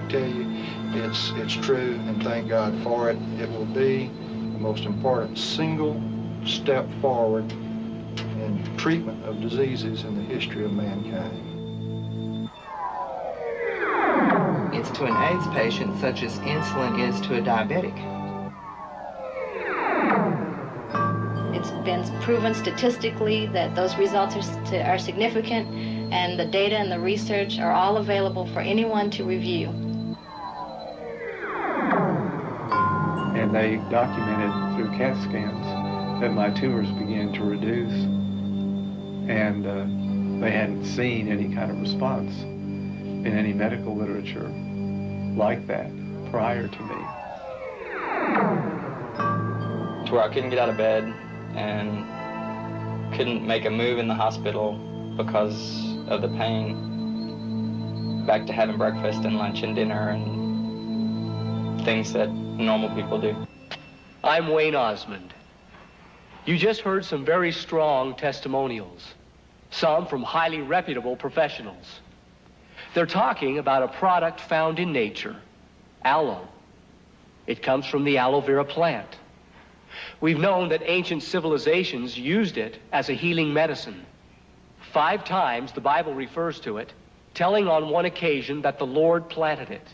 tell you it's true, and thank God for it. It will be the most important single step forward in treatment of diseases in the history of mankind. It's to an AIDS patient such as insulin is to a diabetic. It's been proven statistically that those results are significant, and the data and the research are all available for anyone to review. And they documented through CAT scans that my tumors began to reduce, and they hadn't seen any kind of response in any medical literature like that prior to me. To where I couldn't get out of bed and couldn't make a move in the hospital because of the pain. Back to having breakfast and lunch and dinner and things that normal people do. I'm Wayne Osmond. You just heard some very strong testimonials, some from highly reputable professionals. They're talking about a product found in nature, aloe. It comes from the aloe vera plant. We've known that ancient civilizations used it as a healing medicine. 5 times the Bible refers to it, telling on one occasion that the Lord planted it.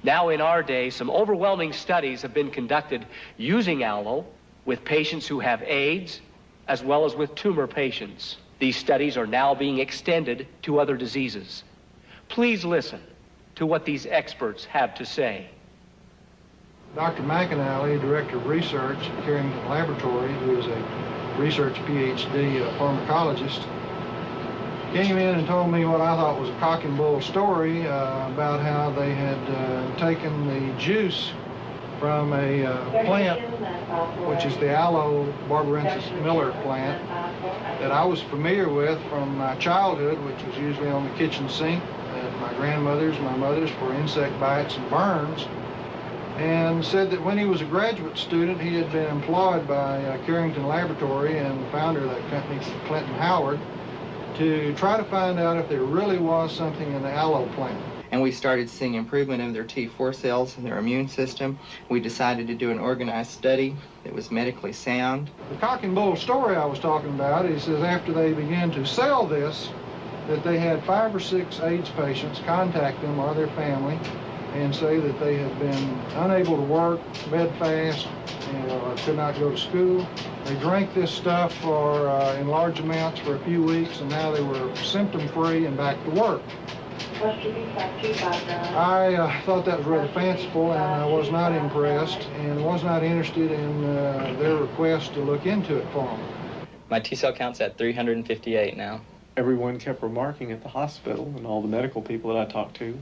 Now in our day, some overwhelming studies have been conducted using aloe with patients who have AIDS, as well as with tumor patients. These studies are now being extended to other diseases. Please listen to what these experts have to say. Dr. McAnally, Director of Research at Carrington Laboratory, who is a research PhD pharmacologist, came in and told me what I thought was a cock and bull story about how they had taken the juice from a plant, which is the Aloe barbarensis Miller plant, that I was familiar with from my childhood, which was usually on the kitchen sink at my grandmother's, my mother's, for insect bites and burns, and said that when he was a graduate student, he had been employed by Carrington Laboratory and the founder of that company, Clinton Howard, to try to find out if there really was something in the aloe plant. And we started seeing improvement in their T4 cells and their immune system. We decided to do an organized study that was medically sound. The cock and bull story I was talking about, he says after they began to sell this, that they had 5 or 6 AIDS patients contact them or their family and say that they had been unable to work, bedfast, and could not go to school. They drank this stuff in large amounts for a few weeks, and now they were symptom-free and back to work. I thought that was rather fanciful, and I was not impressed and was not interested in their request to look into it for them. My T-cell count's at 358 now. Everyone kept remarking at the hospital and all the medical people that I talked to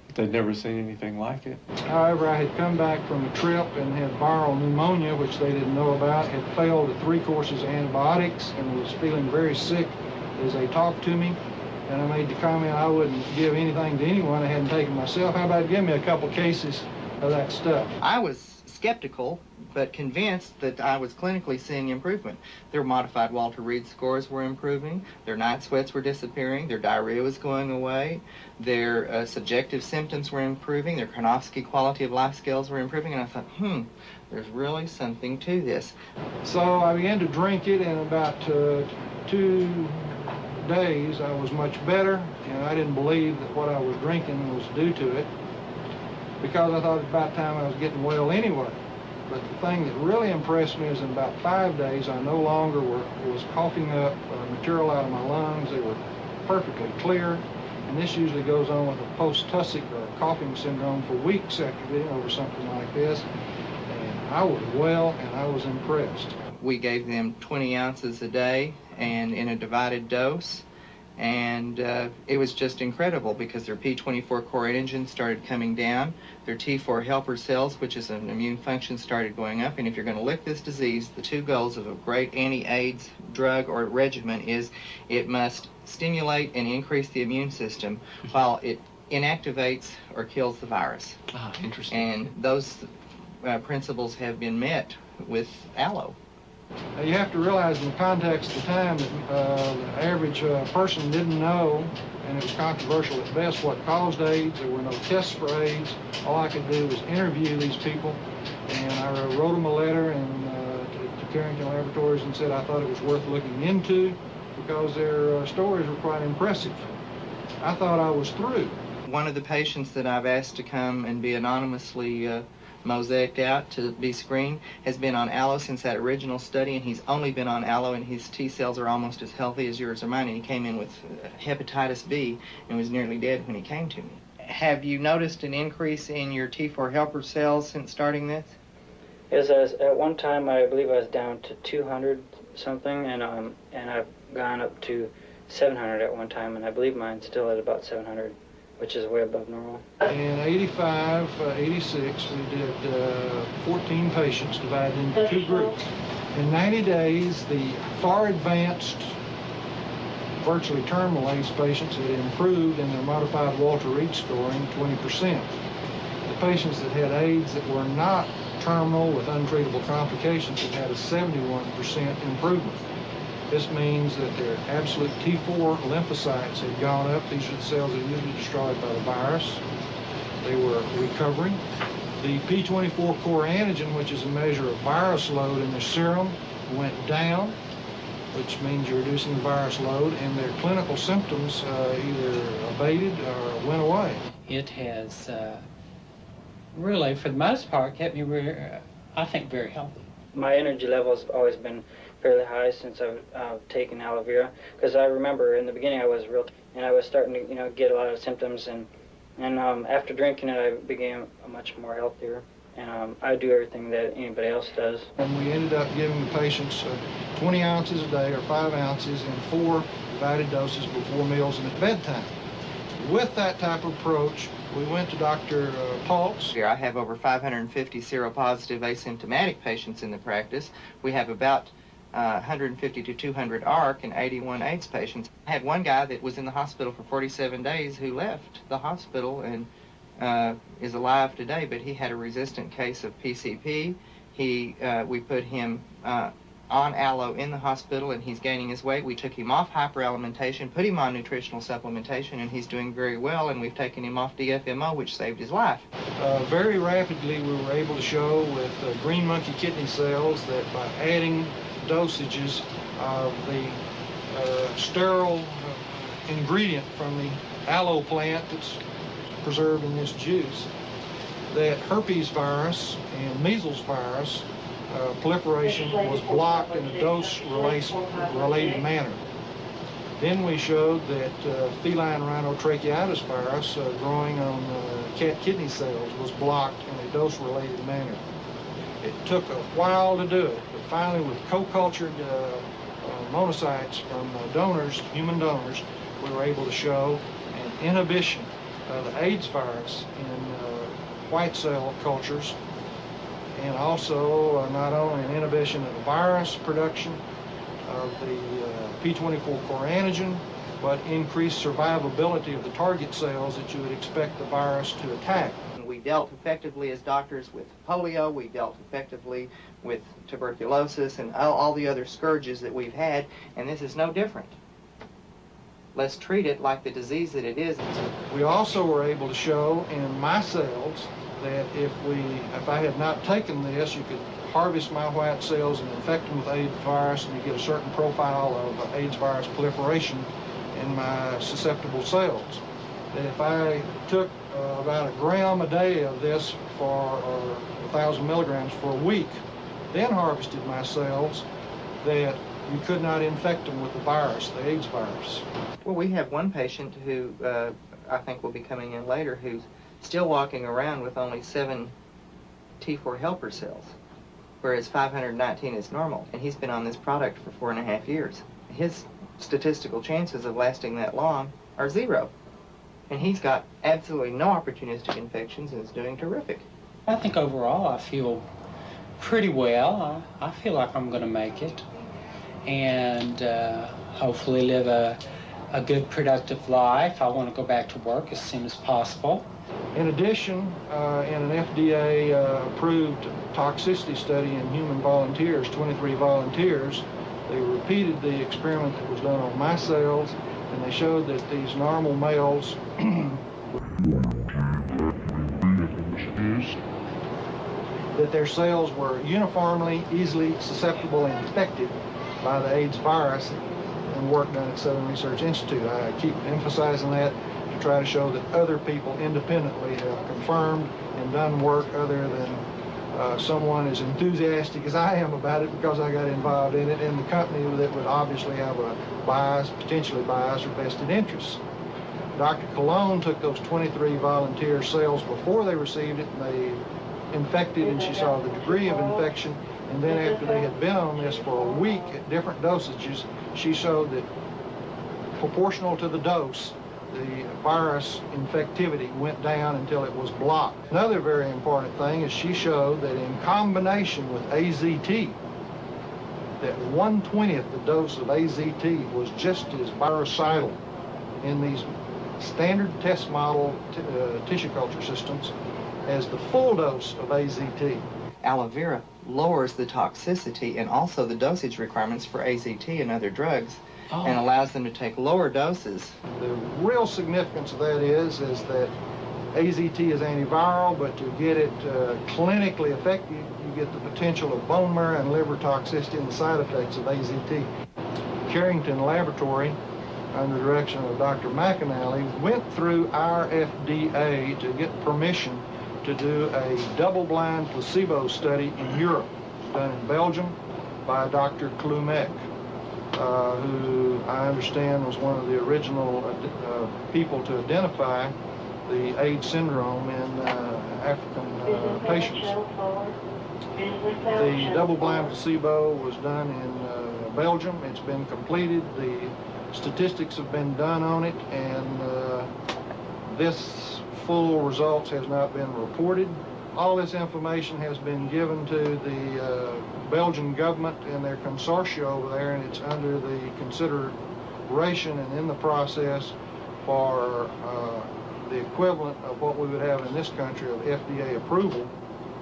that they'd never seen anything like it. However, I had come back from a trip and had viral pneumonia, which they didn't know about, had failed at 3 courses of antibiotics, and was feeling very sick as they talked to me. And I made the comment I wouldn't give anything to anyone I hadn't taken myself. How about give me a couple cases of that stuff? I was skeptical, but convinced that I was clinically seeing improvement. Their modified Walter Reed scores were improving, their night sweats were disappearing, their diarrhea was going away, their subjective symptoms were improving, their Karnofsky quality of life scales were improving, and I thought, there's really something to this. So I began to drink it, and about 2 days I was much better, and I didn't believe that what I was drinking was due to it, because I thought it was about time I was getting well anyway. But the thing that really impressed me is in about 5 days I no longer was coughing up material out of my lungs. They were perfectly clear, and this usually goes on with a post-tussic or coughing syndrome for weeks after getting over something like this. And I was well, and I was impressed. We gave them 20 ounces a day and in a divided dose, and it was just incredible because their P24 core antigen started coming down, their T4 helper cells, which is an immune function, started going up. And if you're going to lick this disease, the 2 goals of a great anti-AIDS drug or regimen is it must stimulate and increase the immune system while it inactivates or kills the virus. Interesting. And those principles have been met with aloe. You have to realize in the context of the time that the average person didn't know, and it was controversial at best, what caused AIDS. There were no tests for AIDS. All I could do was interview these people, and I wrote them a letter to Carrington Laboratories and said I thought it was worth looking into because their stories were quite impressive. I thought I was through. One of the patients that I've asked to come and be anonymously mosaicked out to be screened has been on aloe since that original study, and he's only been on aloe, and his T cells are almost as healthy as yours or mine, and he came in with hepatitis B and was nearly dead when he came to me. Have you noticed an increase in your T4 helper cells since starting this? Yes, at one time I believe I was down to 200 something, and I've gone up to 700 at one time, and I believe mine's still at about 700. Which is way above normal. In 85, 86, we did 14 patients divided into two groups. In 90 days, the far advanced, virtually terminal AIDS patients had improved in their modified Walter Reed scoring 20%. The patients that had AIDS that were not terminal with untreatable complications had had a 71% improvement. This means that their absolute T4 lymphocytes had gone up. These are the cells that are usually destroyed by the virus. They were recovering. The P24 core antigen, which is a measure of virus load in the serum, went down, which means you're reducing the virus load, and their clinical symptoms either abated or went away. It has really, for the most part, kept me, I think, very healthy. My energy level has always been fairly high since I've taken aloe vera, because I remember in the beginning I was and I was starting to get a lot of symptoms, and after drinking it I became much more healthier, and I do everything that anybody else does. And we ended up giving the patients 20 ounces a day or 5 ounces in 4 divided doses before meals and at bedtime. With that type of approach, we went to Dr. Paltz. I have over 550 seropositive asymptomatic patients in the practice. We have about 150 to 200 ARC and 81 AIDS patients. I had one guy that was in the hospital for 47 days who left the hospital and is alive today, but he had a resistant case of PCP. We put him on aloe in the hospital, and he's gaining his weight. We took him off hyperalimentation, put him on nutritional supplementation, and he's doing very well, and we've taken him off DFMO, which saved his life. Very rapidly we were able to show with green monkey kidney cells that by adding dosages of the sterile ingredient from the aloe plant that's preserved in this juice, that herpes virus and measles virus proliferation was blocked in a dose-related manner. Then we showed that feline rhinotracheotis virus growing on cat kidney cells was blocked in a dose-related manner. It took a while to do it, but finally with co-cultured monocytes from donors, human donors, we were able to show an inhibition of the AIDS virus in white cell cultures, and also not only an inhibition of the virus production of the P24 core antigen, but increased survivability of the target cells that you would expect the virus to attack. We dealt effectively as doctors with polio, we dealt effectively with tuberculosis and all the other scourges that we've had, and this is no different. Let's treat it like the disease that it is. We also were able to show in my cells that if I had not taken this, you could harvest my white cells and infect them with AIDS virus, and you get a certain profile of AIDS virus proliferation in my susceptible cells. That if I took about a gram a day of this or 1,000 milligrams for a week, then harvested my cells, that you could not infect them with the virus, the AIDS virus. Well, we have one patient who I think will be coming in later who's still walking around with only 7 T4 helper cells, whereas 519 is normal, and he's been on this product for 4.5 years. His statistical chances of lasting that long are 0, and he's got absolutely no opportunistic infections and is doing terrific. I think overall I feel pretty well. I feel like I'm going to make it, and hopefully live a good, productive life. I want to go back to work as soon as possible. In addition, in an FDA-approved toxicity study in human volunteers, 23 volunteers, they repeated the experiment that was done on my cells, and they showed that these normal males that their cells were uniformly, easily susceptible and infected by the AIDS virus in work done at Southern Research Institute. I keep emphasizing that to try to show that other people independently have confirmed and done work other than someone as enthusiastic as I am about it because I got involved in it, and the company that would obviously have a bias, potentially biased or vested interests. Dr. Cologne took those 23 volunteer cells before they received it, and they infected, and she saw the degree of infection, and then after they had been on this for a week at different dosages, she showed that proportional to the dose, the virus infectivity went down until it was blocked. Another very important thing is she showed that in combination with AZT, that 1/20th the dose of AZT was just as virucidal in these standard test model tissue culture systems as the full dose of AZT. Aloe vera lowers the toxicity and also the dosage requirements for AZT and other drugs, and allows them to take lower doses. The real significance of that is that AZT is antiviral, but to get it clinically effective, you get the potential of bone marrow and liver toxicity and the side effects of AZT. Carrington Laboratory, under the direction of Dr. McAnally, went through our FDA to get permission to do a double-blind placebo study in Europe, done in Belgium by Dr. Klumek, who I understand was one of the original people to identify the AIDS syndrome in African patients. The double-blind placebo was done in Belgium. It's been completed. The statistics have been done on it, and this full results has not been reported. All this information has been given to the Belgian government and their consortia over there, and it's under the consideration and in the process for the equivalent of what we would have in this country of FDA approval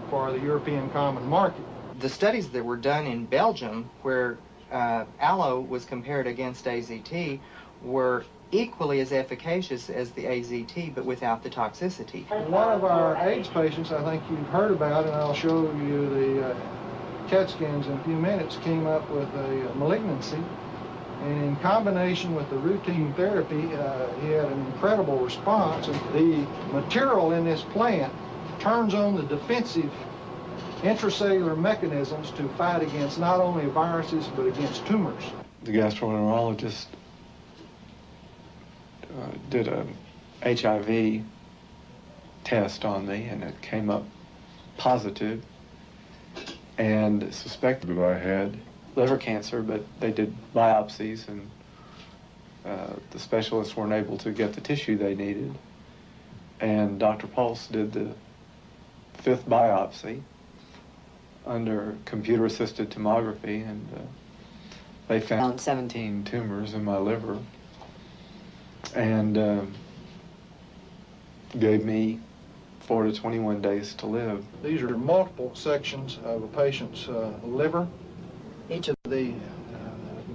for the European Common Market. The studies that were done in Belgium, where aloe was compared against AZT, were equally as efficacious as the AZT, but without the toxicity. One of our AIDS patients, I think you've heard about, and I'll show you the CAT scans in a few minutes, came up with a malignancy, and in combination with the routine therapy, he had an incredible response. And the material in this plant turns on the defensive intracellular mechanisms to fight against not only viruses, but against tumors. The gastroenterologist did a HIV test on me, and it came up positive, and suspected that I had liver cancer, but they did biopsies, and the specialists weren't able to get the tissue they needed. And Dr. Pulse did the 5th biopsy under computer-assisted tomography, and they found 17 tumors in my liver, and gave me 4 to 21 days to live. These are multiple sections of a patient's liver. Each of the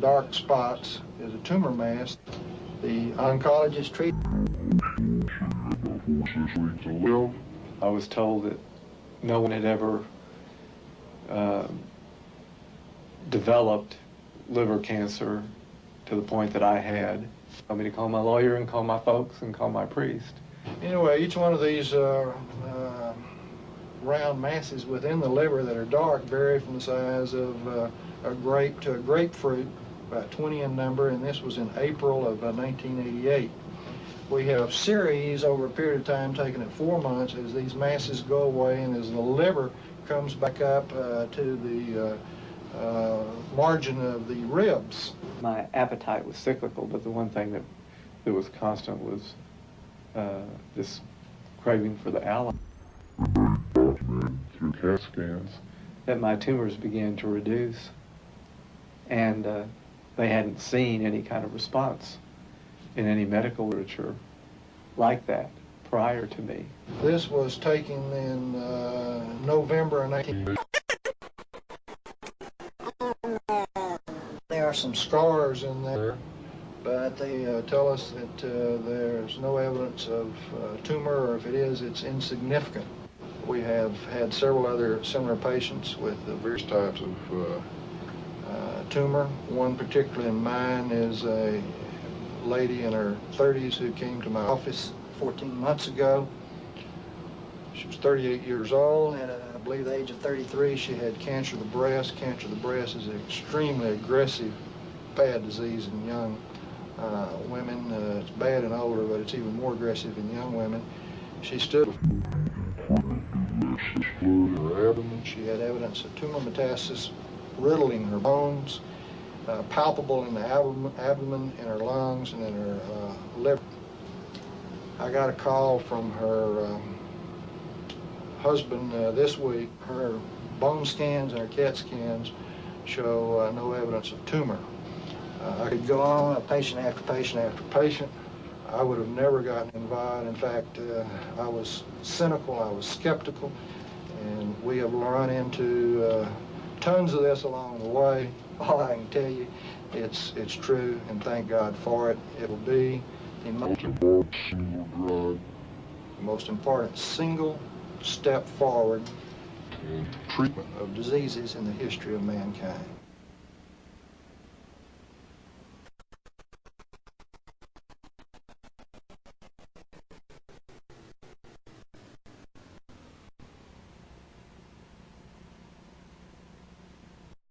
dark spots is a tumor mass. The oncologist treats. I was told that no one had ever developed liver cancer to the point that I had. I mean, to call my lawyer and call my folks and call my priest. Anyway, each one of these round masses within the liver that are dark vary from the size of a grape to a grapefruit, about 20 in number, and this was in April of 1988. We have series over a period of time taken at 4 months as these masses go away and as the liver comes back up to the margin of the ribs. My appetite was cyclical, but the one thing that was constant was this craving for the aloe. Through CAT scans that my tumors began to reduce, and they hadn't seen any kind of response in any medical literature like that prior to me. This was taken in November of 19... There are some scars in there, but they tell us that there's no evidence of tumor, or if it is, it's insignificant. We have had several other similar patients with various types of tumor. One particularly in mind is a lady in her 30s who came to my office 14 months ago. She was 38 years old, and at I believe the age of 33 she had cancer of the breast. Cancer of the breast is an extremely aggressive, bad disease in young women. It's bad in older, but it's even more aggressive in young women. She stood... She had evidence of tumor metastasis riddling her bones, palpable in the abdomen, in her lungs, and in her liver. I got a call from her husband this week. Her bone scans and her CAT scans show no evidence of tumor. I could go on, patient after patient after patient. I would have never gotten involved. In fact, I was cynical, I was skeptical, and we have run into tons of this along the way. All I can tell you, it's true, and thank God for it. It will be the most important single step forward in treatment of diseases in the history of mankind.